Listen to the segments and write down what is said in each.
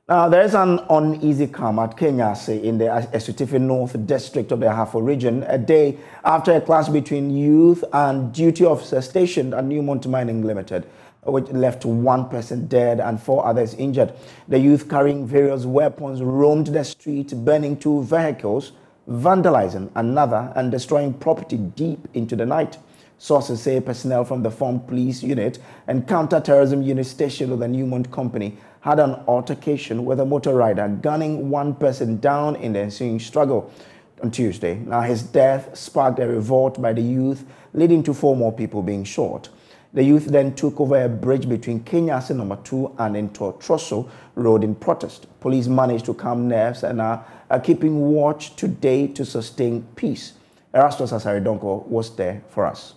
Now, there is an uneasy calm at Kenyase in the Esutifi North District of the Ahafo region, a day after a clash between youth and duty officers stationed at Newmont Mining Limited, which left one person dead and 4 others injured. The youth, carrying various weapons, roamed the street, burning 2 vehicles, vandalizing another, and destroying property deep into the night. Sources say personnel from the formed police unit and counter-terrorism unit stationed with the Newmont company had an altercation with a motor rider, gunning one person down in the ensuing struggle on Tuesday. Now, his death sparked a revolt by the youth, leading to 4 more people being shot. The youth then took over a bridge between Kenyase No. 2 and into Trosso Road in protest. Police managed to calm nerves and are keeping watch today to sustain peace. Erastus Asaridonko was there for us.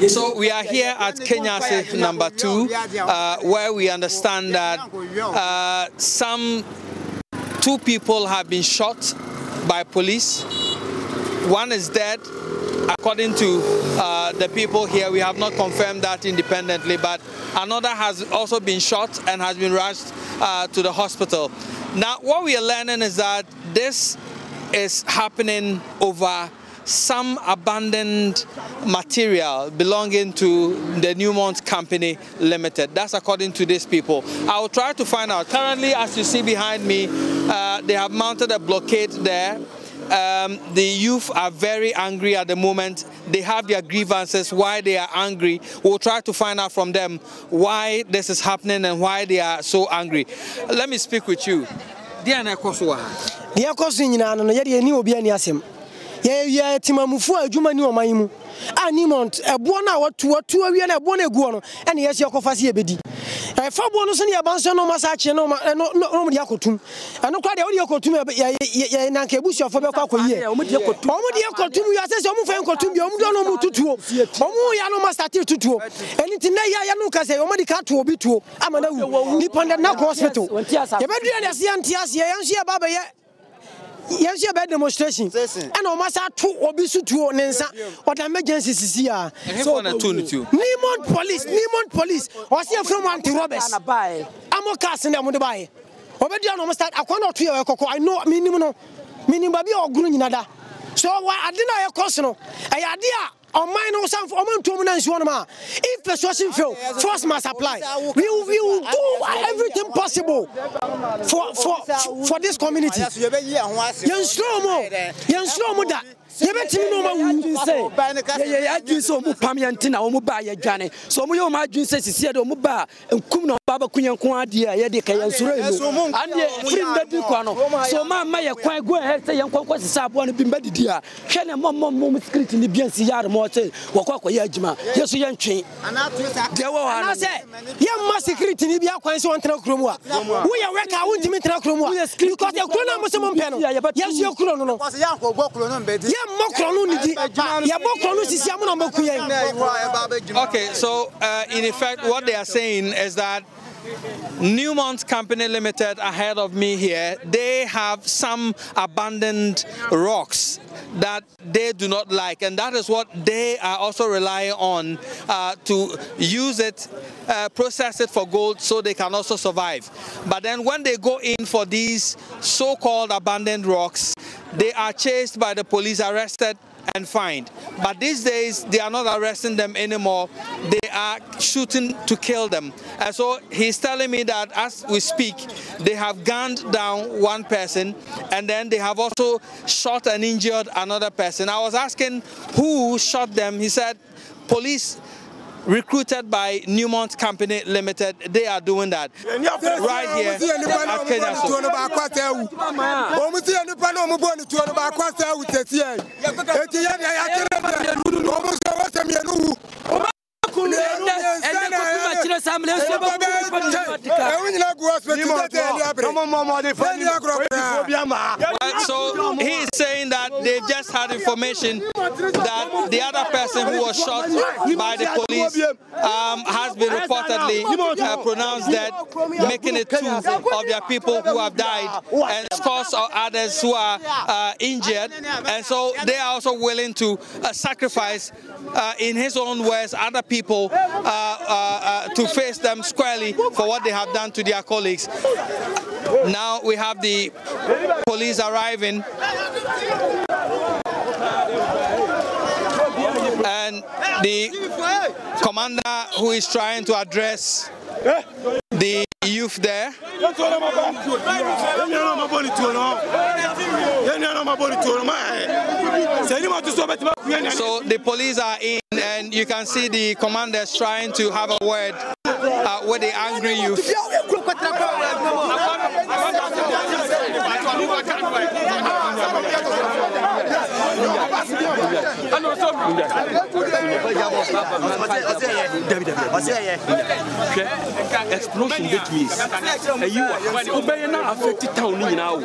So we are here at Kenyase No. 2, where we understand that some 2 people have been shot by police. One is dead, according to the people here. We have not confirmed that independently, but another has also been shot and has been rushed to the hospital. Now, what we are learning is that this is happening over some abandoned material belonging to the Newmont Company Limited. That's according to these people. I will try to find out. Currently, as you see behind me, they have mounted a blockade there. The youth are very angry at the moment. They have their grievances, why they are angry. We'll try to find out from them why this is happening and why they are so angry. Let me speak with you. Diana Kosoa. Yeah, Timamufu, Jumani or Maimu. Animont, a buona, what to a real Boneguano, and yes, Yakofasi Bedi. A far bonus in your Banson or Masachi, no Yakotum. And no quite audio Kotum, Nankebush for Bako. Omodia Kotum, you are saying Kotum, Yomudono Mutu, Omo Yano Mastati to anything Yanuka say, Omadica to Obitu, Amano, Nippon Hospital. Yabedian Siantias, Yansia Baba. Yes, you bad demonstration. And almost 2 obisu 2 Nensa. What emergency is here? So, Newmont police. Was here from anti-robbers. I'm a casting them on the buy. Obedian almost start. I cannot hear a cocoa. I know minimum or green nada. So, I didn't know a question. I idea. On mine or some for if persuasion fail, force must apply. We will do everything possible for this community. Young slow mo. You bet me no say. I do so Pamiantina or Mubaya Jane. So Muyo Majin says he said Muba and Kumno Baba Kunyan Kwadia, Yedika and Suru. And the so my quite go ahead, say young Quack Sab one been bedded here. Can a mom script in the BNC more say, Wakako Yajima, yes, young chain. And I say, young massacred in Libya, quite so on Tracroma. We are working out to meet Tracroma. Because your chrono was some penny. But yes, your chrono. Okay, so in effect, what they are saying is that Newmont Company Limited, ahead of me here, they have some abandoned rocks that they do not like, and that is what they are also relying on to use it, process it for gold so they can also survive. But then when they go in for these so-called abandoned rocks, they are chased by the police, arrested and fined. But these days, they are not arresting them anymore. They are shooting to kill them. And so he's telling me that as we speak, they have gunned down one person, and then they have also shot and injured another person. I was asking who shot them. He said, police recruited by Newmont Company Limited. They are doing that right here at So he is saying that they just had information that the other person who was shot by the police has been reportedly pronounced dead, making it 2 of their people who have died and scores of others who are injured. And so they are also willing to sacrifice, in his own words, other people to face them squarely for what they have done to to their colleagues. Now we have the police arriving, and the commander who is trying to address the youth there. So the police are in, and you can see the commanders trying to have a word with the angry youth. Explosion that means you are affected town now.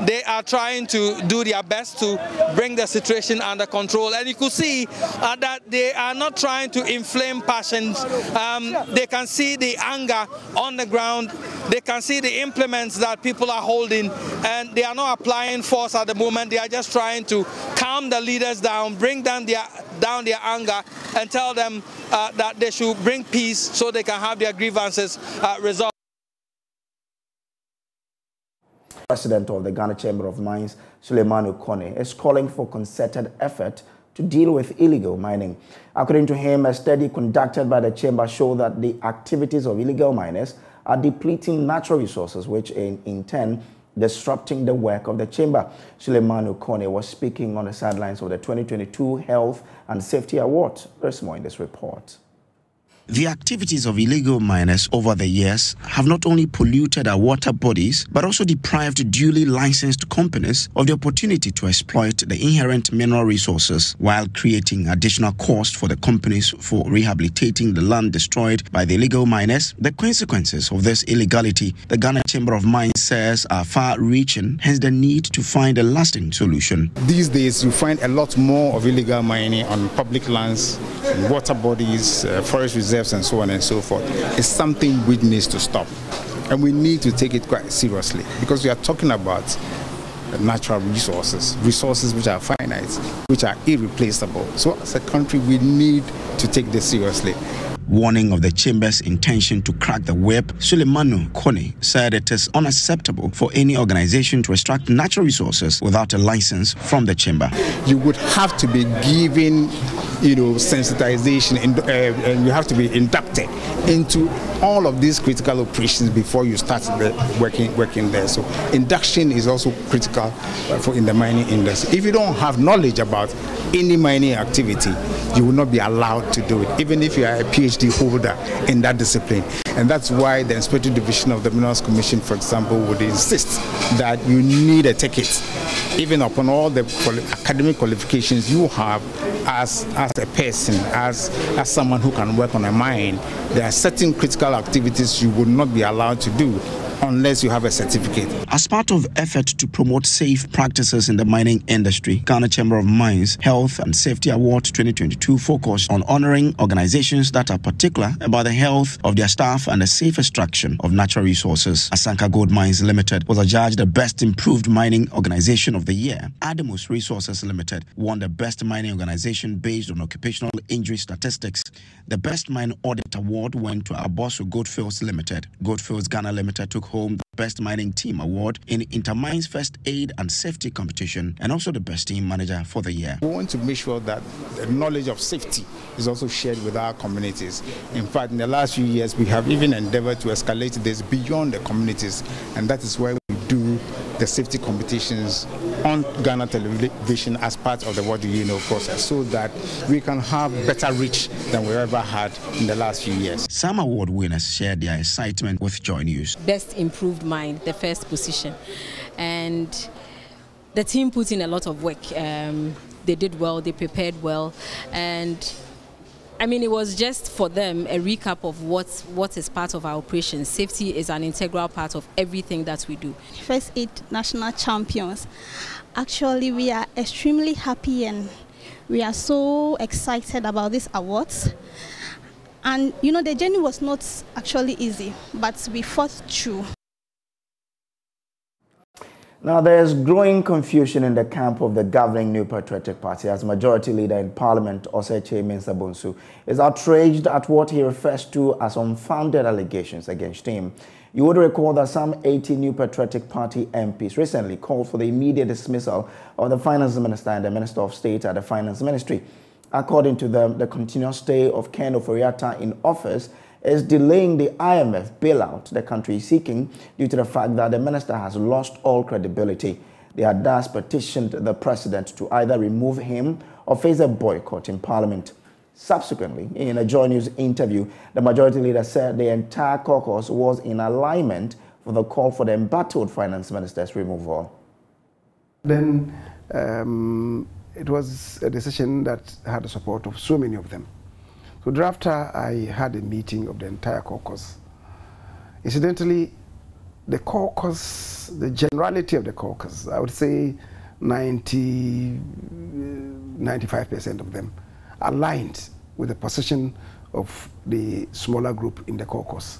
They are trying to do their best to bring the situation under control, and you could see that they are not trying to inflame passions. They can see the anger on the ground. They can see the implements that people are holding, and they are not applying force at the moment. They are just trying to calm the leaders down, bring down their anger, and tell them that they should bring peace so they can have their grievances resolved. President of the Ghana Chamber of Mines, Suleiman Okone, is calling for concerted effort to deal with illegal mining. According to him, a study conducted by the chamber showed that the activities of illegal miners are depleting natural resources, which in turn disrupting the work of the chamber. Suleiman Okone was speaking on the sidelines of the 2022 Health and Safety Awards. There's more in this report. The activities of illegal miners over the years have not only polluted our water bodies, but also deprived duly licensed companies of the opportunity to exploit the inherent mineral resources, while creating additional cost for the companies for rehabilitating the land destroyed by the illegal miners. The consequences of this illegality, the Ghana Chamber of Mines says, are far-reaching, hence the need to find a lasting solution. These days, you find a lot more of illegal mining on public lands, water bodies, forest reserves, and so on and so forth. It's something we need to stop, and we need to take it quite seriously, because we are talking about natural resources which are finite, which are irreplaceable. So as a country, we need to take this seriously. Warning of the chamber's intention to crack the whip, Suleiman Okone said it is unacceptable for any organization to extract natural resources without a license from the chamber. You would have to be given, sensitization, and you have to be inducted into all of these critical operations before you start working there. So induction is also critical in the mining industry. If you don't have knowledge about any mining activity, you will not be allowed to do it, even if you are a PhD holder in that discipline. And that's why the Inspector Division of the Minerals Commission, for example, would insist that you need a ticket, even upon all the academic qualifications you have as a person, as someone who can work on a mine. There are certain critical activities you would not be allowed to do unless you have a certificate. As part of effort to promote safe practices in the mining industry, Ghana Chamber of Mines Health and Safety Award 2022 focused on honoring organizations that are particular about the health of their staff and the safe extraction of natural resources. Asanka Gold Mines Limited was adjudged the Best Improved Mining Organization of the Year. Adamus Resources Limited won the Best Mining Organization based on occupational injury statistics. The Best Mine Audit Award went to Abosu Goldfields Limited. Goldfields Ghana Limited took home the Best Mining Team Award in Intermines First Aid and Safety Competition, and also the Best Team Manager for the year. We want to make sure that the knowledge of safety is also shared with our communities. In fact, in the last few years, we have even endeavored to escalate this beyond the communities, and that is why we do the safety competitions on Ghana television as part of the What Do You Know process, so that we can have better reach than we ever had in the last few years. Some award winners shared their excitement with JoyNews. Best Improved Mine, the first position, and the team put in a lot of work. They did well, they prepared well, and I mean, it was just for them a recap of what is part of our operation. Safety is an integral part of everything that we do. First Aid national champions. Actually, we are extremely happy and we are so excited about these awards. And the journey was not actually easy, but we fought through. Now, there's growing confusion in the camp of the governing New Patriotic Party as Majority Leader in Parliament, Oseche Mensah-Bonsu, is outraged at what he refers to as unfounded allegations against him. You would recall that some 80 New Patriotic Party MPs recently called for the immediate dismissal of the Finance Minister and the Minister of State at the Finance Ministry. According to them, the continuous stay of Ken Ofori-Atta in office is delaying the IMF bailout the country is seeking due to the fact that the minister has lost all credibility. They had thus petitioned the president to either remove him or face a boycott in parliament. Subsequently, in a JoyNews interview, the majority leader said the entire caucus was in alignment for the call for the embattled finance minister's removal. Then it was a decision that had the support of so many of them. So thereafter, I had a meeting of the entire caucus. Incidentally, the caucus, the generality of the caucus, I would say 95% of them aligned with the position of the smaller group in the caucus.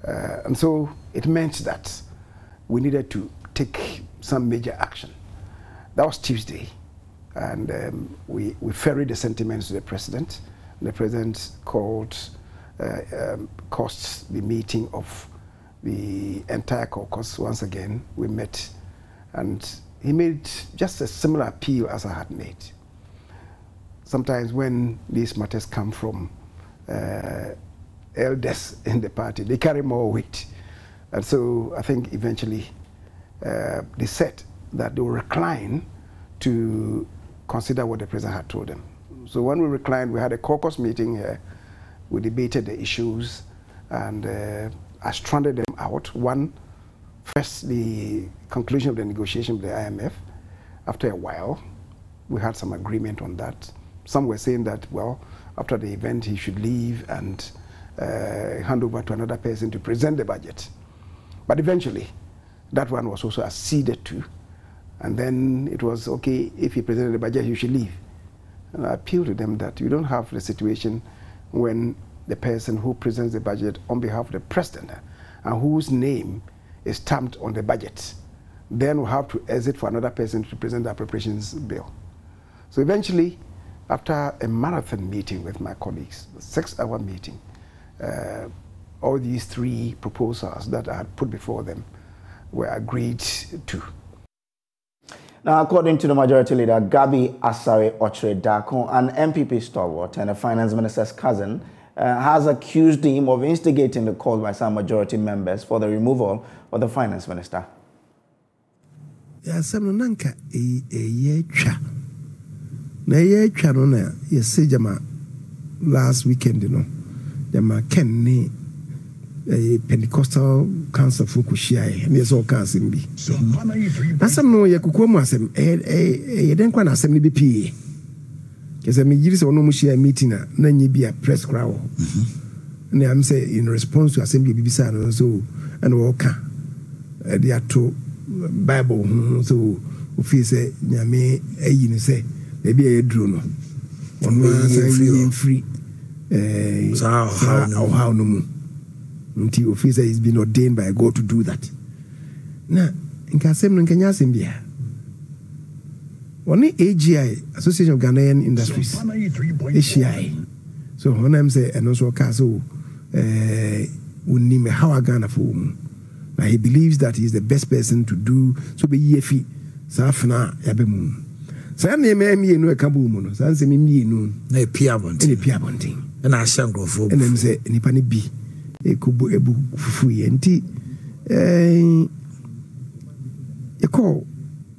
And so it meant that we needed to take some major action. That was Tuesday. And we ferried the sentiments to the president. The president caused the meeting of the entire caucus. Once again, we met, and he made just a similar appeal as I had made. Sometimes when these matters come from elders in the party, they carry more weight. And so I think eventually they said that they will recline to consider what the president had told them. So when we reclined, we had a caucus meeting here. We debated the issues, and I stranded them out. First, the conclusion of the negotiation with the IMF. After a while, we had some agreement on that. Some were saying that, well, after the event, he should leave and hand over to another person to present the budget. But eventually, that one was also acceded to. And then it was, okay, if he presented the budget, he should leave. And I appeal to them that you don't have the situation when the person who presents the budget on behalf of the president and whose name is stamped on the budget, then will have to exit for another person to present the appropriations bill. So eventually, after a marathon meeting with my colleagues, a 6-hour meeting, all these three proposals that I had put before them were agreed to. Now, according to the majority leader, Gabi Asare Ochre-Darko, an MPP stalwart and a finance minister's cousin, has accused him of instigating the call by some majority members for the removal of the finance minister. Last weekend, you know, Kenny Pentecostal Council for Kushia, and there's all kinds of me. As I know, Yakukumasem, a then quan assembly BP. Because I mean, you saw no Mushia meeting, then you be a press crowd. And I'm saying, in response to Assembly BBC, and so, and Walker, they are to Bible, so, if you say, Yame, a say, maybe a drone. On one free, how no more. Until officer is been ordained by God to do that. Now, in Kasem and Kenya Simbia, only AGI, Association of Ghanaian Industries, AGI. So when I'm saying, and also Castle, would name how a Ghana for him. But he believes that he's the best person to do so. Be yefi, Safna, Yabemu. Sandy may me no Kabumono, Sansi me no, a Piabonting, and I shall go for, and then say, Nipani B. Ekubu ebu fufuye nti eko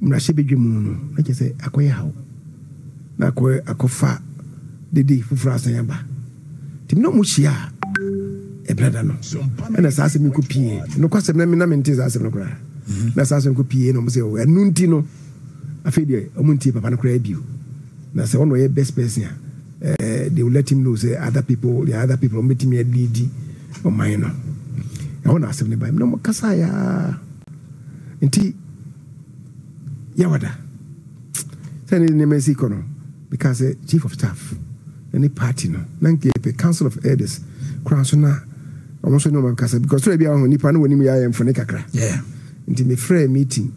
mrashe dwemu no na kese akoye hawo na akofa dede fufura asanyaba timno muhia brother no na sase mi kopie no kwasem na mi na mente sase no kra na sase mi kopie no mo se o enu nti no afedi omunti papa no kra bio na se ono ye best person they will let him know say the other people meet me lead or minor. I want to ask him about no Kasaya. Inti Yawada. Send in the Mexico because the chief of staff, any party no, Nanke, council of elders, Crasona, almost no man because to be on Nipano when we are in Fonekakra. Yeah. Inti me free meeting,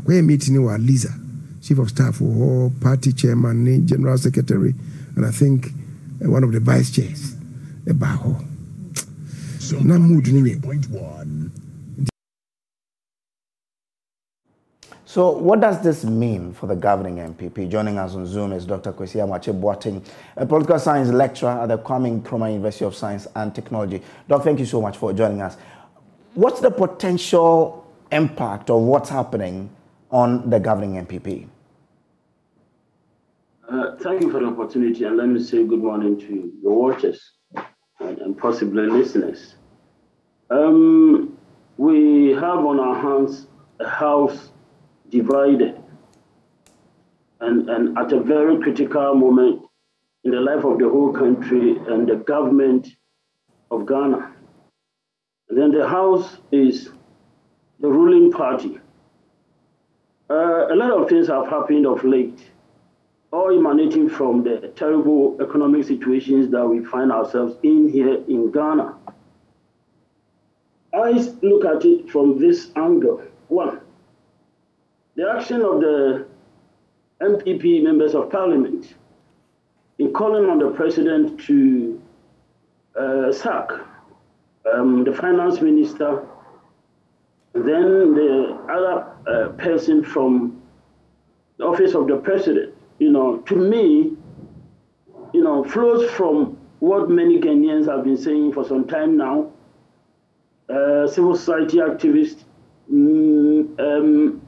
Where meeting was Lisa, Chief of Staff or Party Chairman, General Secretary, and I think one of the Vice Chairs. About So what does this mean for the governing MPP? Joining us on Zoom is Dr. Kwesi Boateng, a political science lecturer at the Kwame Nkrumah University of Science and Technology. Doc, thank you so much for joining us. What's the potential impact of what's happening on the governing MPP? Thank you for the opportunity, and let me say good morning to your watchers and possibly listeners. We have on our hands a house divided and at a very critical moment in the life of the whole country and the government of Ghana. And then the house is the ruling party. A lot of things have happened of late, all emanating from the terrible economic situations that we find ourselves in here in Ghana. I look at it from this angle. One, the action of the MPP members of parliament in calling on the president to sack the finance minister, then the other person from the office of the president, to me, flows from what many Ghanaians have been saying for some time now. Civil society activists,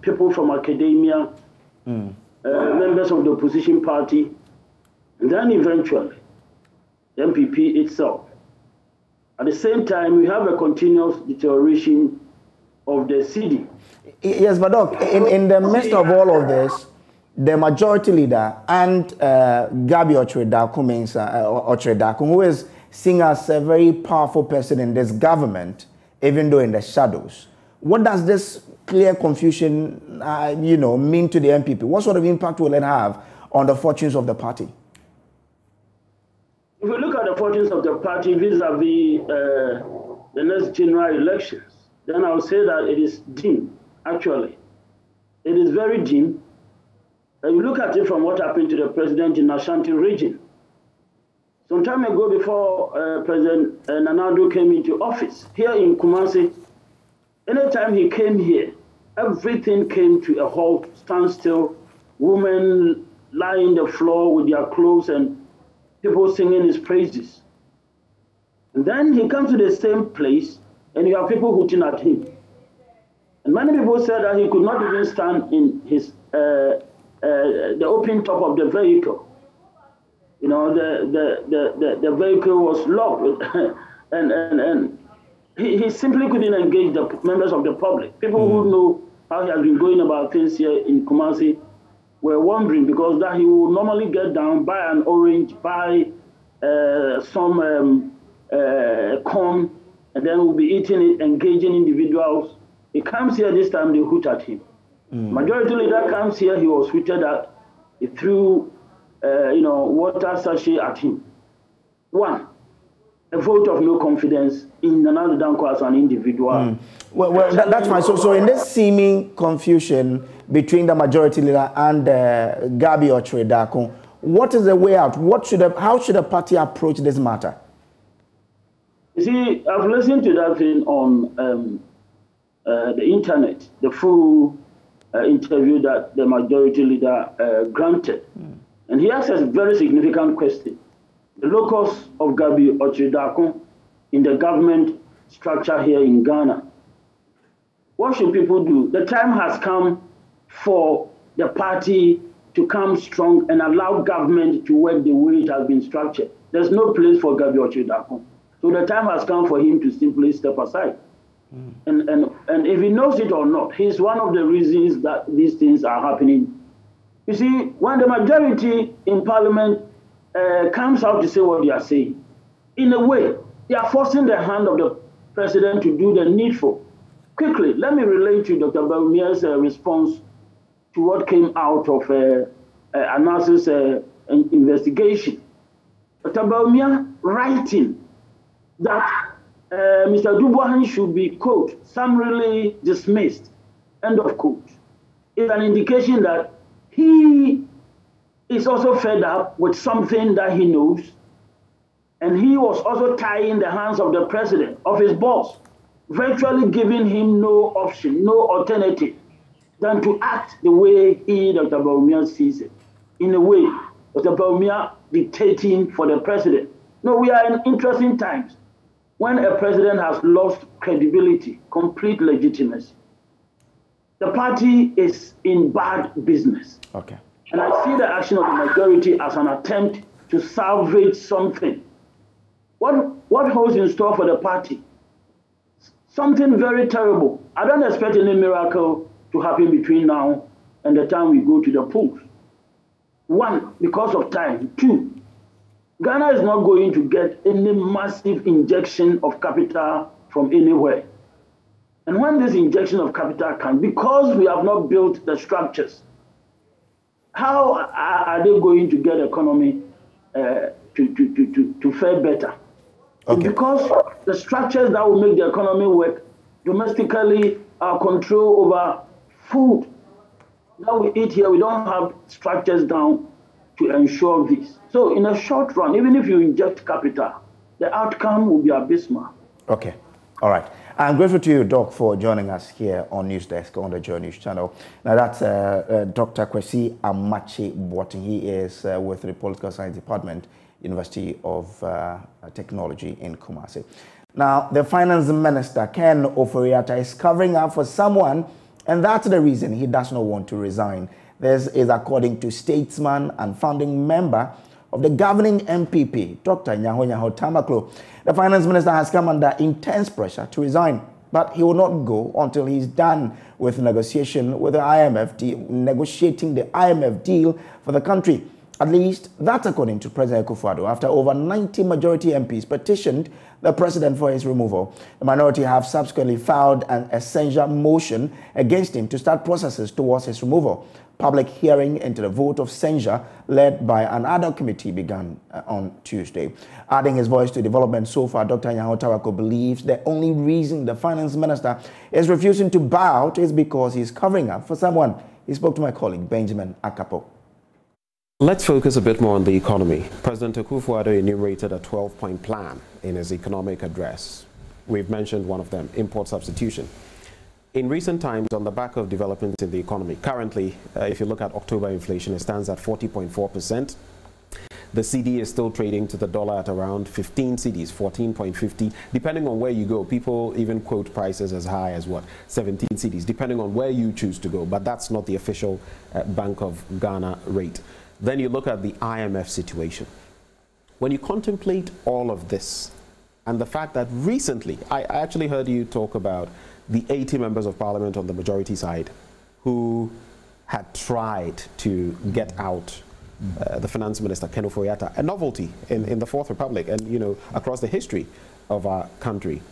people from academia, members of the opposition party, and then eventually the MPP itself. At the same time, we have a continuous deterioration of the city. Yes, but Doc, in the midst of all of this, the majority leader and Gabi Otredakun, who is seen as a very powerful person in this government, even though in the shadows. What does this clear confusion, mean to the MPP? What sort of impact will it have on the fortunes of the party? If we look at the fortunes of the party vis-a-vis the next general elections, then I would say that it is dim, actually. It is very dim. You look at it from what happened to the president in Ashanti region. Some time ago, before President Nana Addo came into office, here in Kumasi, anytime he came here, everything came to a halt, standstill, women lying on the floor with their clothes and people singing his praises. And then he comes to the same place and you have people hooting at him. And many people said that he could not even stand in his the open top of the vehicle. The vehicle was locked and he simply couldn't engage the members of the public. People who know how he has been going about things here in Kumasi were wondering, because that he would normally get down, buy an orange, buy some corn, and then we'll be eating it, engaging individuals. He comes here this time, they hoot at him. Majority leader comes here, he was hooted at, he threw water sachet at him. One, a vote of no confidence in Nana Danko as an individual. Well, that's fine. So in this seeming confusion between the majority leader and Gabi Otredakun, what is the way out? How should the party approach this matter? You see, I've listened to that thing on the internet, the full interview that the majority leader granted. And he asked a very significant question. The locus of Gabi Otredakun in the government structure here in Ghana. What should people do? The time has come for the party to come strong and allow government to work the way it has been structured. There's no place for Gabi Otredakun. So the time has come for him to simply step aside. And if he knows it or not, he's one of the reasons that these things are happening. You see, when the majority in parliament comes out to say what they are saying, in a way, they are forcing the hand of the president to do the needful. Quickly, let me relate to Dr. Bawumia's response to what came out of analysis investigation. Dr. Bawumia writing that Mr. Dubois should be, quote, summarily dismissed, end of quote. is an indication that he is also fed up with something that he knows, and he was also tying the hands of the president, of his boss, virtually giving him no option, no alternative than to act the way he, Dr. Bawumia, sees it. In a way, Dr. Bawumia dictating for the president. No, we are in interesting times when a president has lost credibility, complete legitimacy. The party is in bad business. Okay. And I see the action of the majority as an attempt to salvage something. What holds in store for the party? Something very terrible. I don't expect any miracle to happen between now and the time we go to the polls. One, because of time. Two, Ghana is not going to get any massive injection of capital from anywhere. And when this injection of capital comes, because we have not built the structures, how are they going to get the economy to fare better? Okay. Because the structures that will make the economy work domestically are control over food that we eat here. We don't have structures down to ensure this. So in a short run, even if you inject capital, the outcome will be abysmal. Okay. All right. I'm grateful to you, Doc, for joining us here on News Desk on the JoyNews channel. Now, that's Dr. Kwesi Amachi-Boateng. He is with the Political Science Department, University of Technology in Kumasi. Now, the Finance Minister, Ken Ofori-Atta, is covering up for someone, and that's the reason he does not want to resign. This is according to statesman and founding member of the governing MPP, Dr. Nyaho Tamaklo. The Finance Minister has come under intense pressure to resign, but he will not go until he's done with negotiation with the IMF, negotiating the IMF deal for the country. At least that's according to President Akufo-Addo, after over 90 majority MPs petitioned the president for his removal. The minority have subsequently filed an essential motion against him to start processes towards his removal. Public hearing into the vote of censure led by an ad hoc committee began on Tuesday. Adding his voice to development so far, Dr. Nyaho Tamaklo believes the only reason the finance minister is refusing to bow out is because he's covering up for someone. He spoke to my colleague, Benjamin Akapo. Let's focus a bit more on the economy. President Akufo-Addo enumerated a 12-point plan in his economic address. We've mentioned one of them, import substitution. In recent times, on the back of developments in the economy, currently, if you look at October inflation, it stands at 40.4%. The CD is still trading to the dollar at around 15 CDs, 14.50. Depending on where you go, people even quote prices as high as what, 17 CDs, depending on where you choose to go. But that's not the official Bank of Ghana rate. Then you look at the IMF situation. When you contemplate all of this, and the fact that recently, I actually heard you talk about the 80 members of parliament on the majority side who had tried to get out the finance minister, Ken Ofori-Atta, a novelty in the Fourth Republic and, you know, across the history of our country.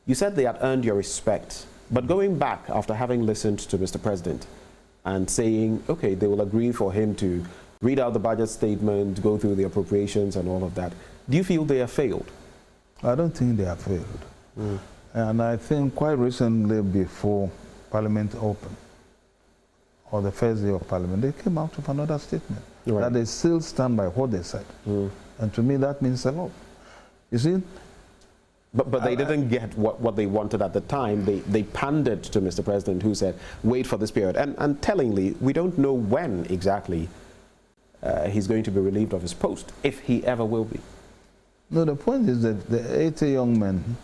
You said they had earned your respect, but going back after having listened to Mr. President and saying, okay, they will agree for him to read out the budget statement, go through the appropriations and all of that, do you feel they have failed? I don't think they have failed. And I think quite recently, before Parliament opened, or the first day of Parliament, they came out with another statement that they still stand by what they said. And to me, that means a lot. You see? But they didn't get what they wanted at the time. They pandered to Mr. President, who said, wait for this period. And tellingly, we don't know when exactly he's going to be relieved of his post, if he ever will be. No, the point is that the 80 young men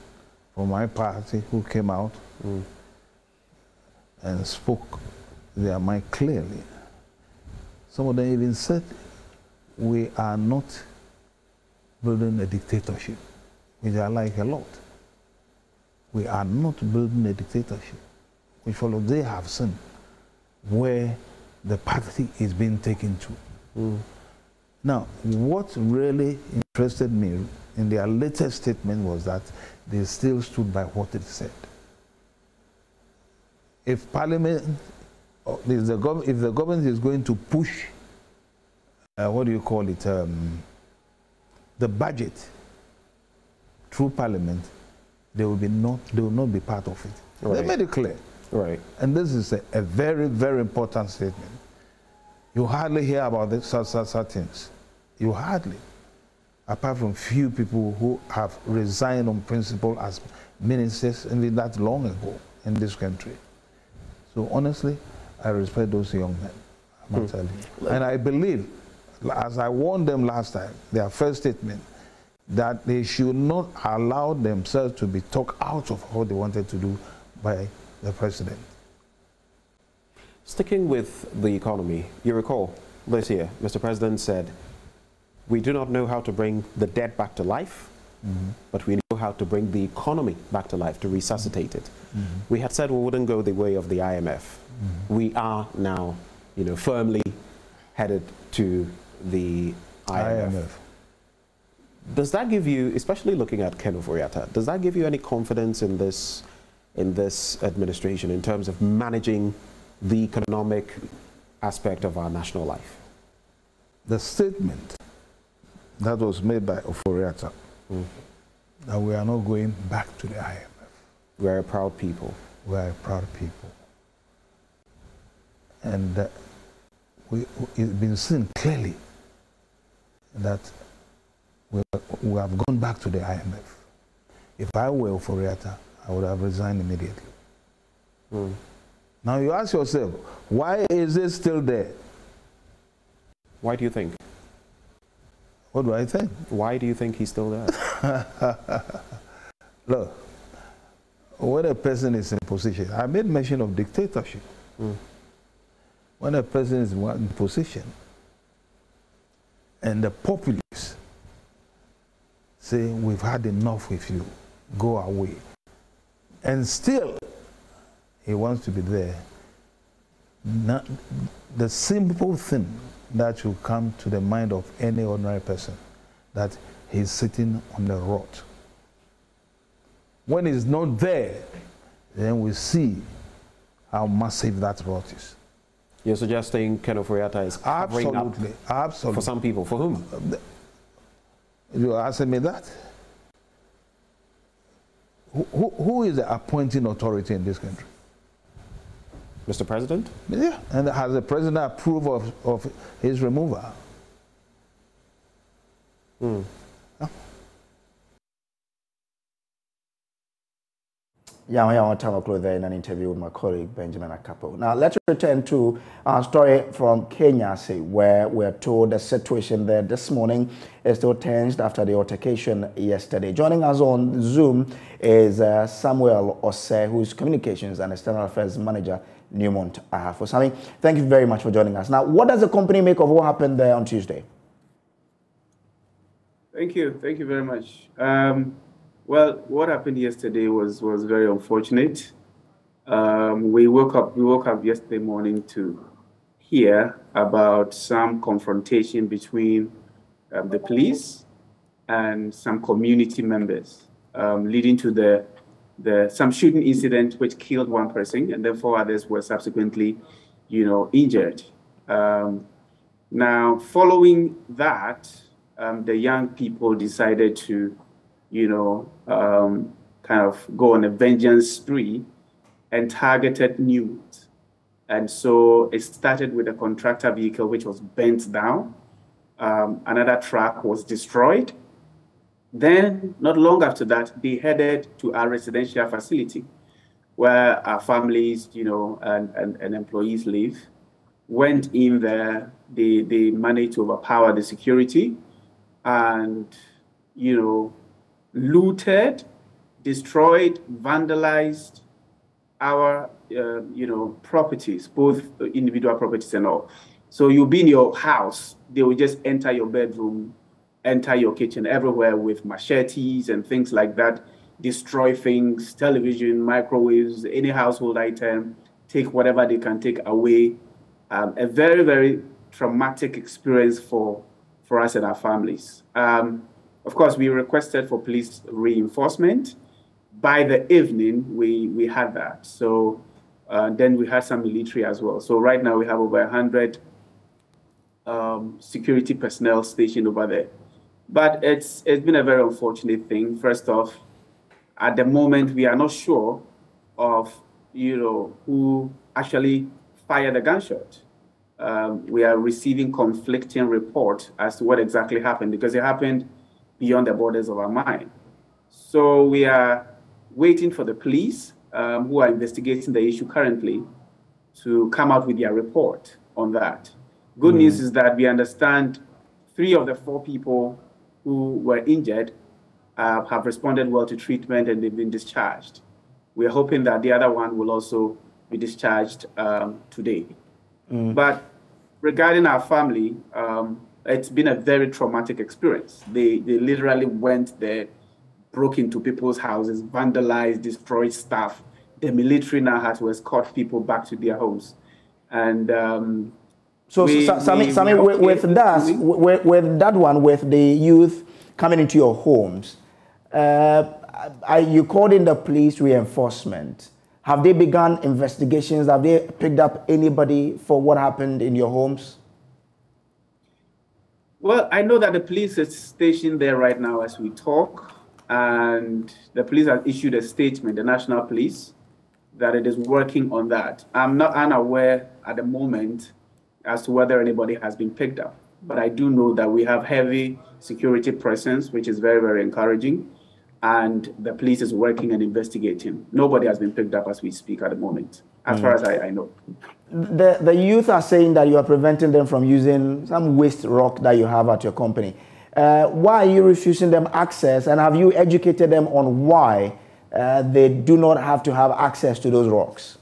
from my party who came out and spoke their mind clearly, some of them even said, we are not building a dictatorship, which I like a lot. We are not building a dictatorship, which follows they have seen where the party is being taken to. Now, what really interested me in their latest statement was that they still stood by what they said. If Parliament, if the government is going to push, what do you call it, the budget through Parliament, they will not be part of it. They made it clear. Right. And this is a very, very important statement. You hardly hear about this, such things. You hardly. Apart from few people who have resigned on principle as ministers, and that long ago in this country. So honestly, I respect those young men, I must tell you. And I believe, as I warned them last time, their first statement, that they should not allow themselves to be talked out of what they wanted to do by the president. Sticking with the economy, you recall this year, Mr. President said, we do not know how to bring the dead back to life, but we know how to bring the economy back to life, to resuscitate it. We had said we wouldn't go the way of the IMF. We are now, firmly headed to the IMF. Does that give you, especially looking at Ken Ofori-Atta, does that give you any confidence in this administration in terms of managing the economic aspect of our national life? The statement that was made by Ofori-Atta, that we are not going back to the IMF. We are a proud people. We are a proud people. And it's been seen clearly that we have gone back to the IMF. If I were Ofori-Atta, I would have resigned immediately. Now you ask yourself, why is it still there? Why do you think? What do I think? Why do you think he's still there? Look, when a person is in position, I made mention of dictatorship. When a person is in position and the populace say, we've had enough with you, go away, and still he wants to be there, the simple thing that will come to the mind of any ordinary person, that he's sitting on the rod. When he's not there, then we see how massive that rod is. You're suggesting Ken Ofori-Atta is covering up absolutely. For some people. For whom? You're asking me that? Who is the appointing authority in this country? Mr. President? Yeah, and has the president approved of his removal? Yeah, I want to close there in an interview with my colleague Benjamin Akapo. Now, let's return to our story from Kenya, where we're told the situation there this morning is still tensed after the altercation yesterday. Joining us on Zoom is Samuel Ose, who is Communications and External Affairs Manager, Newmont Ahafo. Sammy, thank you very much for joining us. Now, what does the company make of what happened there on Tuesday? Thank you very much. Well, what happened yesterday was very unfortunate. We woke up yesterday morning to hear about some confrontation between the police and some community members, leading to some shooting incident which killed one person, and then 4 others were subsequently, injured. Now, following that, the young people decided to kind of go on a vengeance spree and targeted Newmont. And so it started with a contractor vehicle which was burnt down. Another truck was destroyed. Then, not long after that, they headed to our residential facility where our families, and employees live. Went in there, they managed to overpower the security and, looted, destroyed, vandalized our, properties, both individual properties and all. So you'll be in your house, they will just enter your bedroom, enter your kitchen, everywhere with machetes and things like that, destroy things, television, microwaves, any household item, take whatever they can take away. A very, very traumatic experience for us and our families. Of course, we requested for police reinforcement. By the evening, we had that. So then we had some military as well. So right now we have over 100 security personnel stationed over there. But it's been a very unfortunate thing. First off, at the moment, we are not sure of who actually fired the gunshot. We are receiving conflicting reports as to what exactly happened, because it happened beyond the borders of our mine. So we are waiting for the police, who are investigating the issue currently, to come out with their report on that. Good news is that we understand 3 of the 4 people who were injured have responded well to treatment and they've been discharged. We're hoping that the other one will also be discharged today. But regarding our family, it's been a very traumatic experience. They literally went there, broke into people's houses, vandalized, destroyed stuff. The military now has to escort people back to their homes. And Sammy, with that one, with the youth coming into your homes, you called in the police reinforcement. Have they begun investigations? Have they picked up anybody for what happened in your homes? Well, I know that the police is stationed there right now as we talk, and the police have issued a statement, the National Police, that it is working on that. I'm not unaware at the moment as to whether anybody has been picked up, but I do know that we have heavy security presence, which is very, very encouraging, and the police is working and investigating. Nobody has been picked up as we speak at the moment, as far as I know. The youth are saying that you are preventing them from using some waste rock that you have at your company. Why are you refusing them access, and have you educated them on why they do not have to have access to those rocks?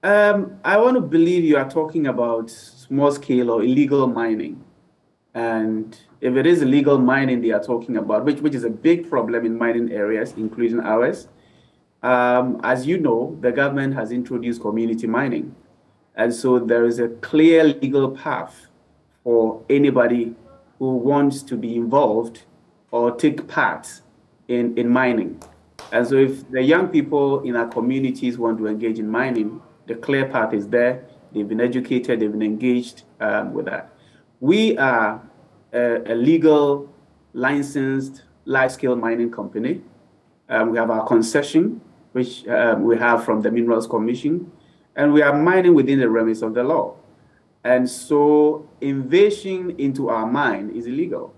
I want to believe you are talking about small-scale or illegal mining. And if it is illegal mining they are talking about, which is a big problem in mining areas, including ours, as you know, the government has introduced community mining. And so there is a clear legal path for anybody who wants to be involved or take part in mining. And so if the young people in our communities want to engage in mining, the clear path is there. They've been educated, they've been engaged with that. We are a legal, licensed, large-scale mining company. We have our concession, which we have from the Minerals Commission, and we are mining within the remits of the law. And so invasion into our mine is illegal.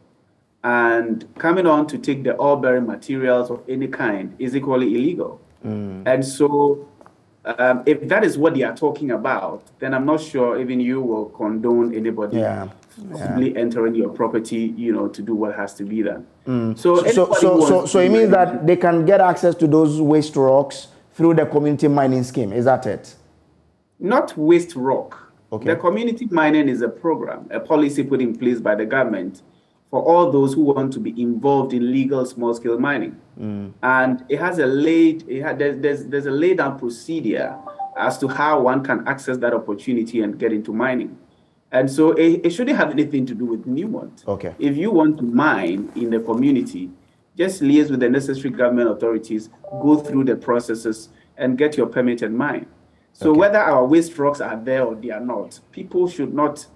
And coming on to take the ore-bearing materials of any kind is equally illegal. And so if that is what they are talking about, then I'm not sure even you will condone anybody possibly entering your property, to do what has to be done. So it means that they can get access to those waste rocks through the community mining scheme. Is that it? Not waste rock. Okay. The community mining is a program, a policy put in place by the government for all those who want to be involved in legal small-scale mining. And it has there's a laid down procedure as to how one can access that opportunity and get into mining. And so it shouldn't have anything to do with Newmont. Okay. If you want to mine in the community, just liaise with the necessary government authorities, go through the processes, and get your permit and mine. So whether our waste rocks are there or they are not, people should not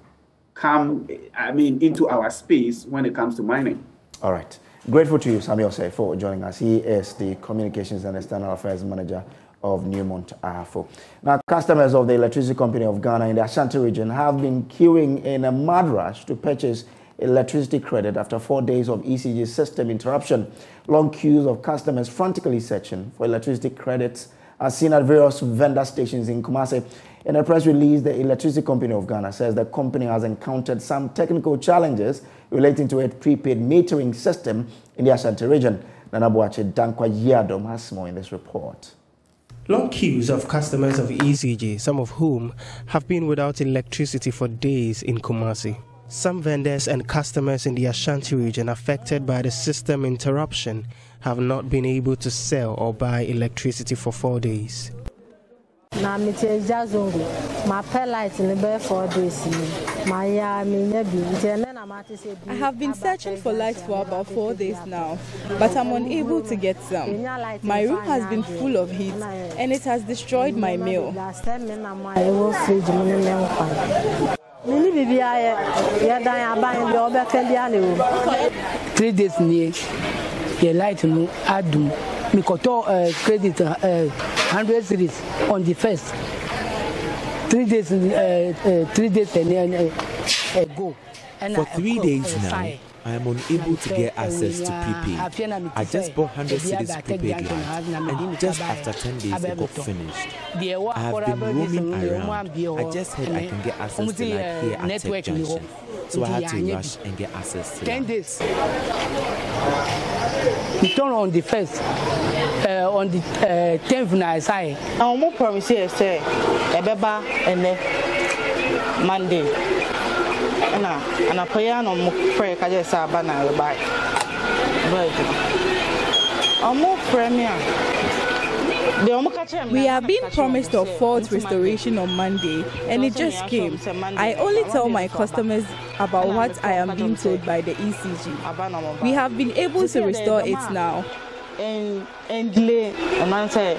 come, into our space when it comes to mining. All right. Grateful to you, Samuel Say, for joining us. He is the Communications and External Affairs Manager of Newmont Ahafo. Now, customers of the Electricity Company of Ghana in the Ashanti region have been queuing in a mad rush to purchase electricity credit after 4 days of ECG system interruption. Long queues of customers frantically searching for electricity credits are seen at various vendor stations in Kumasi. In a press release, the Electricity Company of Ghana says the company has encountered some technical challenges relating to its prepaid metering system in the Ashanti region. Nana Boache Dankwa Yadom has more in this report. Long queues of customers of ECG, some of whom have been without electricity for days in Kumasi. Some vendors and customers in the Ashanti region affected by the system interruption have not been able to sell or buy electricity for 4 days. I have been searching for lights for about 4 days now, but I'm unable to get some. My room has been full of heat and it has destroyed my meal. 3 days near, your light no adum. me koto credit 100 series on the first 3 days 3 days ago. For 3 days now, I am unable to get access to prepaid. I just bought 100 cities prepaid line, and just after 10 days it got finished. I have been roaming around. I just heard I can get access to like here at Tech Junction, so I had to rush and get access to 10 days. We turn on the first, on the 10th night. I almost promise you, say, Ebeba and Monday. And I pray on prayer. I just saw banana by. We have been promised a fourth restoration on Monday, and it just came. I only tell my customers about what I am being told by the ECG. We have been able to restore it now. And delay, and man say,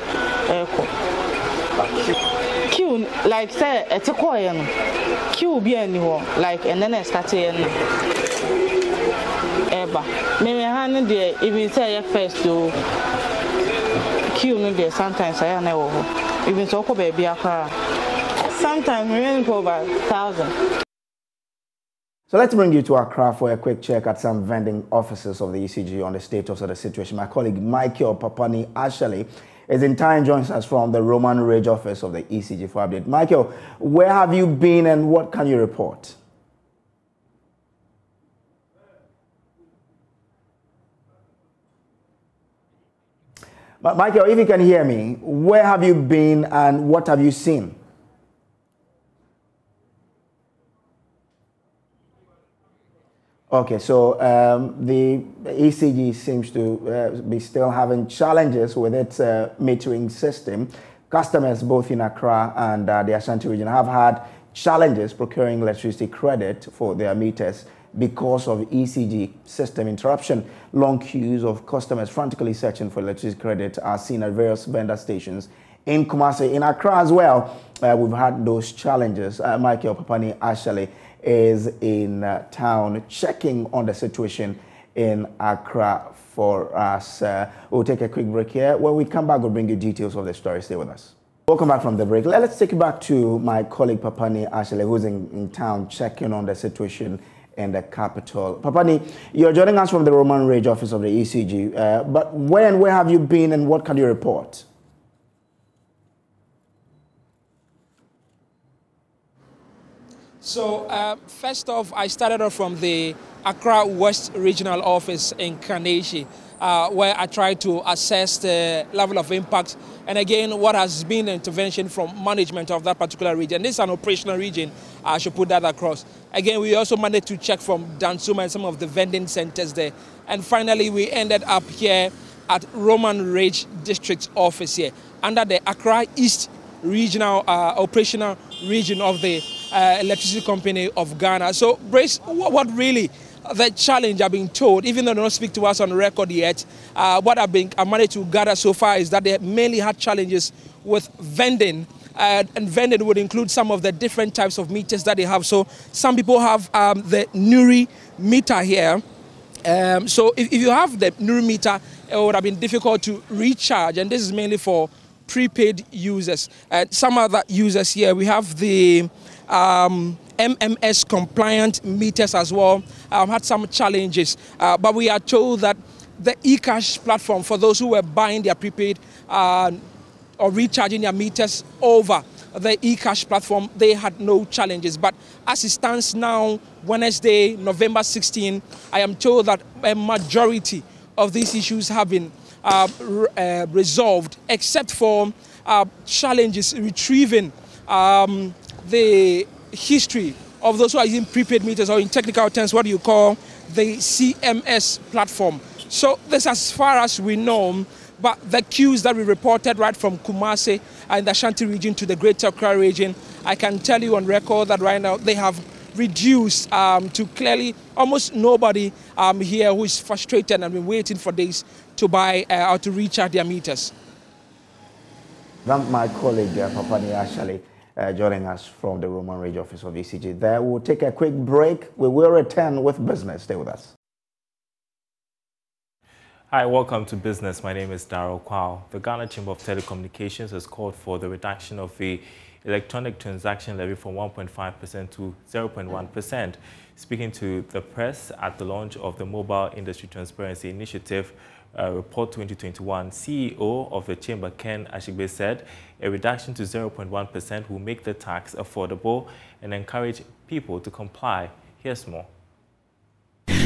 Q, like say, it's a coin. Q be anywhere, like, and then I started. Eba, maybe hand there, even say first to Q no there, sometimes I know, even so, baby, sometimes we only go about 1,000. So let's bring you to Accra for a quick check at some vending offices of the ECG on the status of the situation. My colleague Michael Papani Ashley is in time, joins us from the Roman Ridge office of the ECG for update. Michael, where have you been and what can you report? Michael, if you can hear me, where have you been and what have you seen? Okay, so the ECG seems to be still having challenges with its metering system. Customers both in Accra and the Ashanti region have had challenges procuring electricity credit for their meters because of ECG system interruption. Long queues of customers frantically searching for electricity credit are seen at various vendor stations in Kumasi. In Accra as well, we've had those challenges. Michael Papani Ashley is in town checking on the situation in Accra for us. We'll take a quick break here. When we come back, we'll bring you details of the story. Stay with us. Welcome back from the break. Let's take you back to my colleague Papani Ashley, who's in town checking on the situation in the capital. Papani, you're joining us from the Roman Ridge office of the ECG. But where have you been and what can you report? So first off, I started off from the Accra West Regional Office in Kaneshie, where I tried to assess the level of impact and again what has been the intervention from management of that particular region. This is an operational region, I should put that across. Again, we also managed to check from Dansuma and some of the vending centers there. And finally, we ended up here at Roman Ridge District Office here under the Accra East Regional Operational Region of the Electricity Company of Ghana. So, Brace, what really the challenge I've been told, even though they don't speak to us on record yet, what I managed to gather so far is that they mainly had challenges with vending. And vending would include some of the different types of meters that they have. So some people have the Nuri meter here. So if you have the Nuri meter, it would have been difficult to recharge. And this is mainly for prepaid users. Some other users here, we have the MMS compliant meters as well, had some challenges. But we are told that the eCash platform, for those who were buying their prepaid or recharging their meters over the eCash platform, they had no challenges. But as it stands now, Wednesday, November 16, I am told that a majority of these issues have been resolved, except for challenges retrieving the history of those who are using prepaid meters, or in technical terms, what you call the CMS platform. So this as far as we know, but the queues that we reported right from Kumasi and the Ashanti region to the Greater Accra region, I can tell you on record that right now they have reduced to clearly almost nobody here who is frustrated and been waiting for days to buy or to recharge their meters. My colleague Papani Ashley joining us from the Roman Ridge office of ECG. There, we'll take a quick break. We will return with business. Stay with us. Hi, welcome to Business. My name is Darryl Kwao. The Ghana Chamber of Telecommunications has called for the reduction of the electronic transaction levy from 1.5% to 0.1%. Speaking to the press at the launch of the Mobile Industry Transparency Initiative Report 2021, CEO of the Chamber, Ken Ashigbe, said a reduction to 0.1% will make the tax affordable and encourage people to comply. Here's more.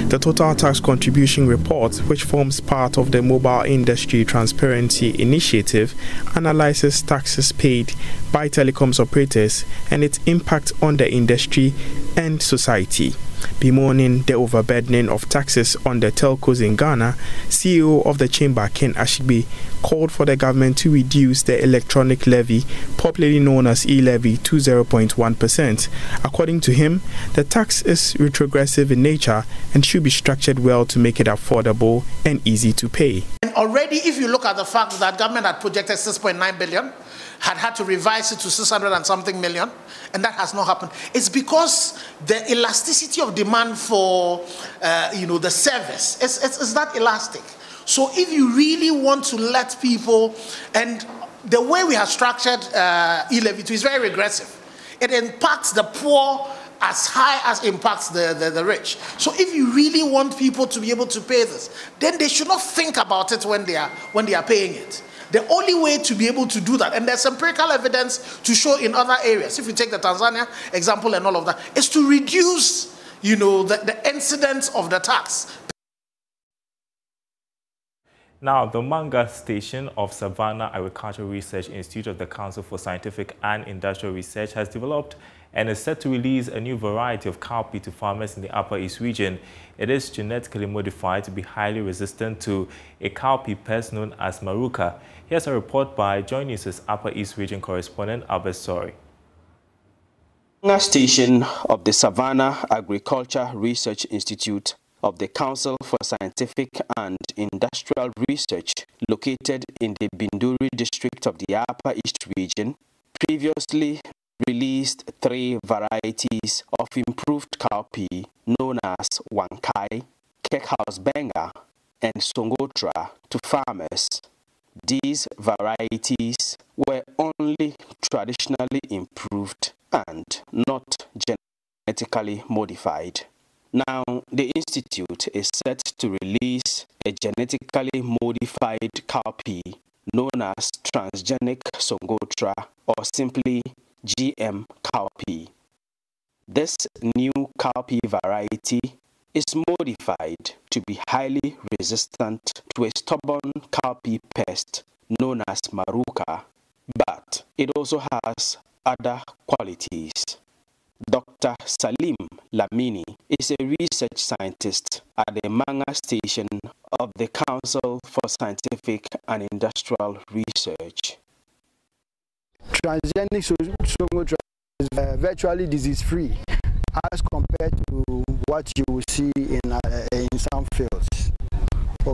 The Total Tax Contribution Report, which forms part of the Mobile Industry Transparency Initiative, analyzes taxes paid by telecoms operators and its impact on the industry and society. Bemoaning the overburdening of taxes on the telcos in Ghana, CEO of the Chamber, Ken Ashigbe, called for the government to reduce the electronic levy, popularly known as e-levy, to 0.1%. According to him, the tax is retrogressive in nature and should be structured well to make it affordable and easy to pay. And already, if you look at the fact that government had projected 6.9 billion, had to revise it to 600 and something million, and that has not happened. It's because the elasticity of demand for, the service is not elastic. So if you really want to let people, and the way we have structured e-levy is very regressive. It impacts the poor as high as impacts the rich. So if you really want people to be able to pay this, then they should not think about it when they are paying it. The only way to be able to do that, and there's empirical evidence to show in other areas, if you take the Tanzania example and all of that, is to reduce, the incidence of the tax. Now, the Manga Station of Savannah Agricultural Research Institute of the Council for Scientific and Industrial Research has developed and is set to release a new variety of cowpea to farmers in the Upper East region. It is genetically modified to be highly resistant to a cowpea pest known as maruca. Here's a report by JoyNews' Upper East region correspondent Albert Sori. Manga Station of the Savannah Agriculture Research Institute of the Council for Scientific and Industrial Research, located in the Binduri district of the Upper East region, previously released 3 varieties of improved cowpea known as Wankai, Cakehouse Benga, and Songotra to farmers. These varieties were only traditionally improved and not genetically modified. Now, the Institute is set to release a genetically modified cowpea known as transgenic Songotra, or simply GM cowpea. This new cowpea variety is modified to be highly resistant to a stubborn cowpea pest known as maruca, but it also has other qualities. Dr. Salim Lamini is a research scientist at the Manga Station of the Council for Scientific and Industrial Research. Transgenic Songotra is virtually disease-free as compared to what you will see in some fields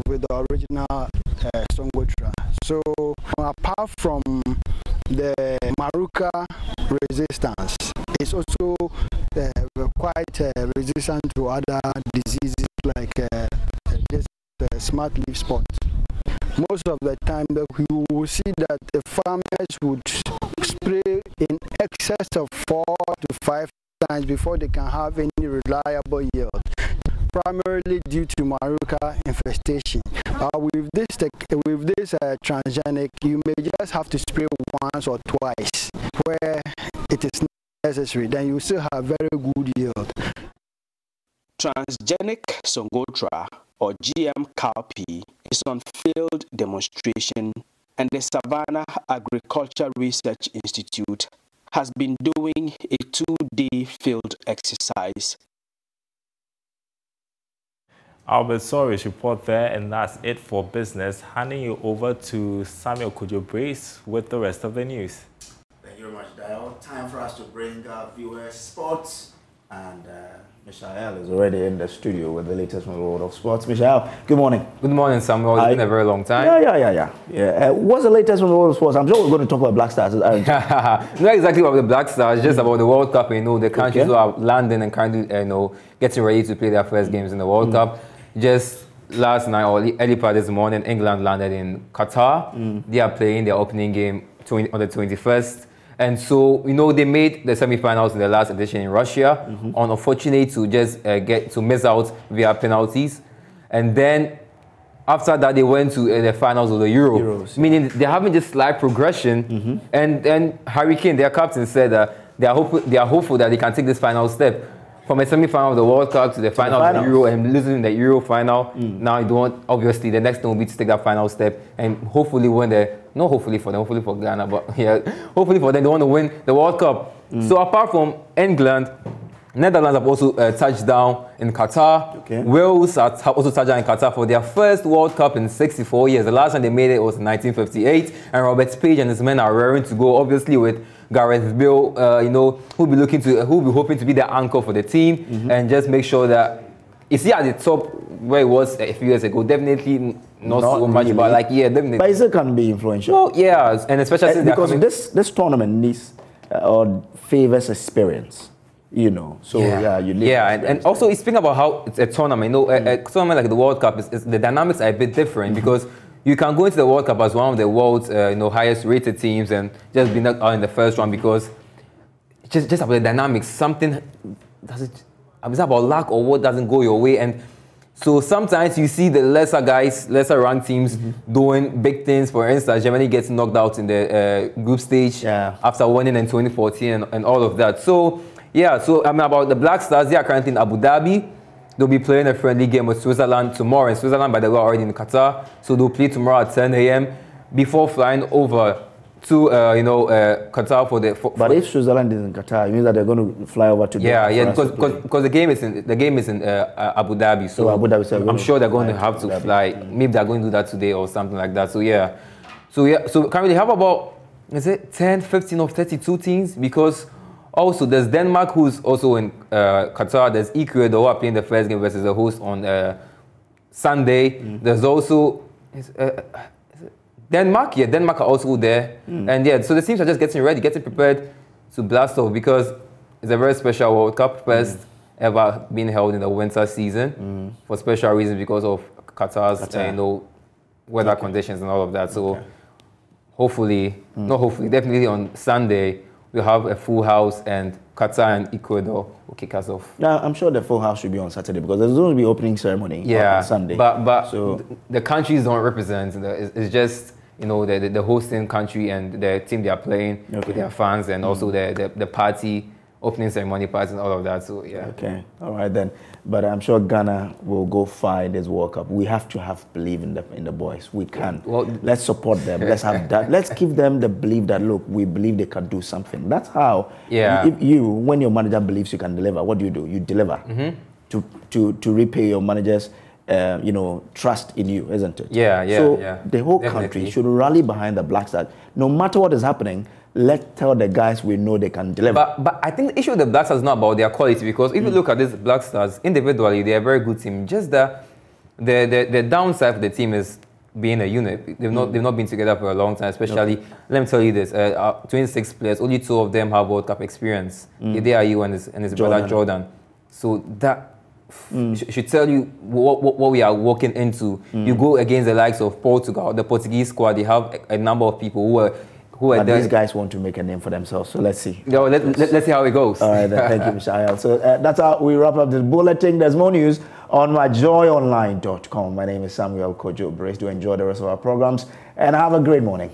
with the original Songotra. So apart from the maruca resistance, it's also quite resistant to other diseases like this smart leaf spot. Most of the time, you will see that the farmers would spray in excess of 4 to 5 times before they can have any reliable yield, primarily due to maruca infestation. With this transgenic, you may just have to spray once or twice where it is necessary. Then you still have very good yield. Transgenic Songotra, or GM cowpea, is on field demonstration, and the Savannah Agriculture Research Institute has been doing a 2-day field exercise. Albert Sori's report there, and that's it for business. Handing you over to Samuel Kojo Brace with the rest of the news. Thank you very much, Dial. Time for us to bring viewers sports, and Michael is already in the studio with the latest from the world of sports. Michael, good morning. Good morning, Samuel. It's been a very long time. Yeah. What's the latest from the world of sports? I'm sure we're going to talk about Black Stars. Not exactly about the Black Stars, just about the World Cup. The countries who are landing and kind of, getting ready to play their first games in the World Cup. Just last night or early part this morning, England landed in Qatar. They are playing their opening game on the 21st. And so, you know, they made the semi-finals in the last edition in Russia. Unfortunate to just get to miss out via penalties. And then after that, they went to the finals of the Euros. Meaning they're having just slight progression. And then Harry Kane, their captain, said that they are hopeful that they can take this final step from a semi-final of the World Cup to the final of the Euro and losing in the Euro final. Now you don't, obviously the next thing will be to take that final step and hopefully win not hopefully for them, hopefully for Ghana, but yeah, hopefully for them, they want to win the World Cup. So apart from England, Netherlands have also touched down in Qatar. Wales have also touched down in Qatar for their first World Cup in 64 years. The last time they made it was in 1958, and Robert Page and his men are raring to go, obviously with Gareth Bale, you know, who'll be hoping to be the anchor for the team and just make sure that is he at the top where it was a few years ago? Definitely not so much, really. But like definitely. But it can be influential. Well, yeah, and especially since because this tournament needs or favors experience. You know, so you need and also speaking about how it's a tournament. You know, a tournament like the World Cup is the dynamics are a bit different because you can go into the World Cup as one of the world's highest rated teams and just be knocked out in the first round because just about the dynamics, something doesn't. It's about luck or what doesn't go your way, and so sometimes you see the lesser ranked teams doing big things. For instance, Germany gets knocked out in the group stage after winning in 2014 and all of that. So. Yeah, so I mean about the Black Stars, they are currently in Abu Dhabi. They'll be playing a friendly game with Switzerland tomorrow. And Switzerland, by the way, are already in Qatar. So they'll play tomorrow at 10 a.m. before flying over to Qatar for the. But if Switzerland is in Qatar, it means that they're going to fly over to. Because the game is in Abu Dhabi. So Abu Dhabi, I'm sure they're going to have to fly. Maybe they're going to do that today or something like that. So currently have about 10, 15 or 32 teams because. Also, there's Denmark, who's also in Qatar. There's Ecuador, who are playing the first game versus the host on Sunday. There's also Denmark. Yeah, Denmark are also there. And so the teams are just getting ready, getting prepared to blast off because it's a very special World Cup, first ever being held in the winter season for special reasons because of Qatar's weather conditions and all of that. So hopefully, definitely on Sunday, we'll have a full house and Qatar and Ecuador will kick us off. Yeah, I'm sure the full house should be on Saturday because there's going to be opening ceremony on Sunday. But so the countries don't represent. It's just the hosting country and the team they are playing with their fans and also the party, opening ceremony party and all of that. So yeah. Okay, all right then. But I'm sure Ghana will go far in this World Cup. We have to have belief in the boys. We can. Well, let's support them. Let's have that. Let's give them the belief that look, we believe they can do something. That's how. Yeah. When your manager believes you can deliver, what do? You deliver to repay your manager's trust in you, isn't it? So the whole country should rally behind the Black Stars. No matter what is happening, let's tell the guys we know they can deliver. But I think the issue with the Black Stars is not about their quality because if you look at these Black Stars individually, they are a very good team. Just the downside of the team is being a unit. They've not been together for a long time, especially, let me tell you this, 26 players, only 2 of them have World Cup experience. They are you and his brother Jordan. So that should tell you what we are walking into. You go against the likes of Portugal, the Portuguese squad, they have a number of people who are these guys want to make a name for themselves, so let's see. Let's see how it goes. All right, then, thank you, Mr. Ayal. So that's how we wrap up this bulletin. There's more news on myjoyonline.com. My name is Samuel Kojo. Brace, do enjoy the rest of our programs and have a great morning.